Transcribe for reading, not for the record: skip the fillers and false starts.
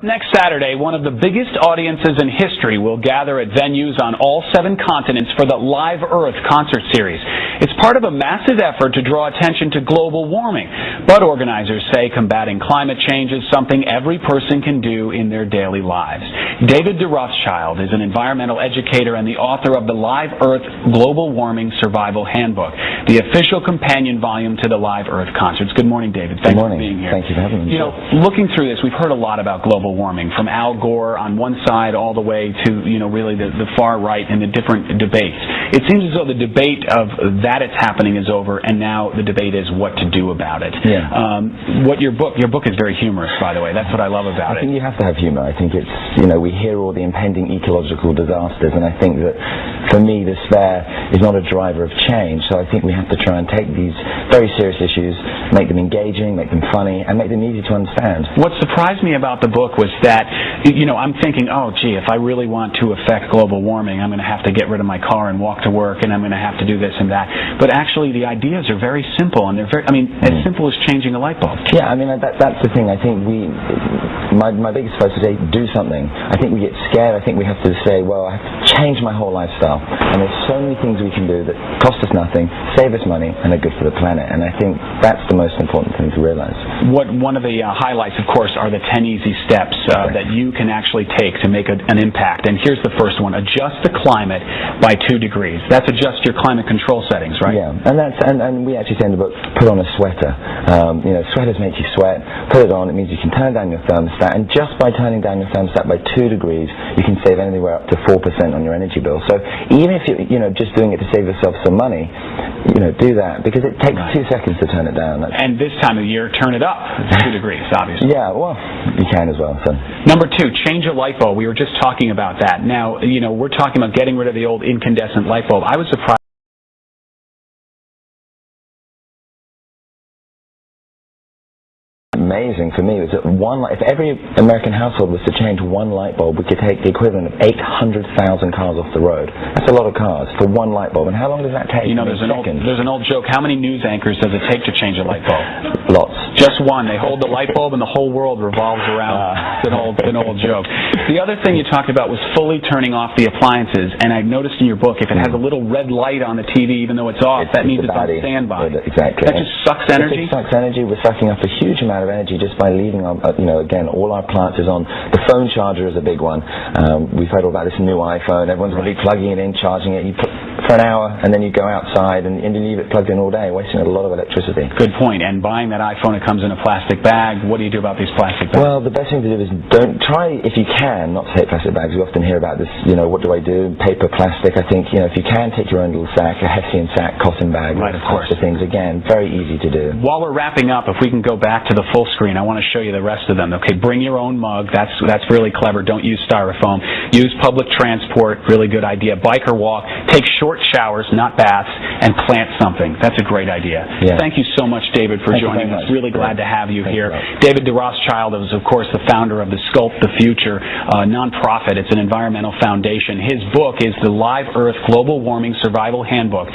Next Saturday, one of the biggest audiences in history will gather at venues on all 7 continents for the Live Earth concert series. It's part of a massive effort to draw attention to global warming, but organizers say combating climate change is something every person can do in their daily lives. David Rothschild is an environmental educator and the author of the Live Earth Global Warming Survival Handbook, the official companion volume to the Live Earth concerts. Good morning, David. Thanks for being here. Thank you for having me. You know, looking through this, we've heard a lot about global warming, from Al Gore on one side all the way to, really the far right and the different debates. It seems as though the debate of that it's happening is over, and now the debate is what to do about it. Yeah. Your book is very humorous, by the way. That's what I love about it. I think you have to have humor. I think it's, we hear all the impending ecological disasters, and I think that, for me, despair is not a driver of change, so I think we have to try and take these very serious issues, make them engaging, make them funny, and make them easy to understand. What surprised me about the book was that, I'm thinking, oh, gee, if I really want to affect global warming, I'm going to have to get rid of my car and walk to work, and I'm going to have to do this and that. But actually, the ideas are very simple, and they're very, as simple as changing a light bulb. Yeah, that's the thing. I think my biggest focus is do something. I think we get scared. I think we have to say, well, I have to change my whole lifestyle. And there's so many things we can do that cost us nothing, save us money, and are good for the planet. And I think that's the most important thing to realize. One of the highlights, of course, are the 10 easy steps that you can actually take to make an impact. And here's the first one: adjust the climate by 2 degrees. That's adjust your climate control settings, right? Yeah, and we actually say in the book, put on a sweater. Sweaters make you sweat. Put it on. It means you can turn down your thermostat, and just by turning down your thermostat by 2 degrees, you can save anywhere up to 4% on your energy bill. So even if you're just doing it to save yourself some money, do that, because it takes 2 seconds to turn it down. And this time of year, turn it up 2 degrees, obviously. Yeah, well, you can as well. So. Number 2, change a light bulb. We were just talking about that. Now, we're talking about getting rid of the old incandescent light bulb. I was surprised. Amazing for me was that if every American household was to change one light bulb, we could take the equivalent of 800,000 cars off the road. That's a lot of cars for one light bulb. And how long does that take? There's an old joke. How many news anchors does it take to change a light bulb? Lots. Just one. They hold the light bulb and the whole world revolves around. It's an old joke. The other thing you talked about was fully turning off the appliances. And I noticed in your book, if it has a little red light on the TV, even though it's off, that means it's on standby. Exactly. That just sucks energy? It sucks energy. We're sucking up a huge amount of energy just by leaving our, again, all our appliances on. The phone charger is a big one. We've heard all about this new iPhone. Everyone's going to be plugging it in, charging it. You put for an hour, and then you go outside and you leave it plugged in all day, wasting a lot of electricity. Good point. And buying that iPhone, it comes in a plastic bag. What do you do about these plastic bags? Well, the best thing to do is try, if you can, not to take plastic bags. We often hear about this, what do I do? Paper, plastic. I think, if you can, take your own little sack, a Hessian sack, cotton bag, right, of course. Things. Again, very easy to do. While we're wrapping up, if we can go back to the full screen, I want to show you the rest of them. Okay, bring your own mug. That's really clever. Don't use styrofoam. Use public transport. Really good idea. Bike or walk. Take short showers, not baths, and plant something. That's a great idea. Yeah. Thank you so much, David, for joining us. Really glad to have you here. David Rothschild is, of course, the founder of the Sculpt the Future nonprofit. It's an environmental foundation. His book is the Live Earth Global Warming Survival Handbook.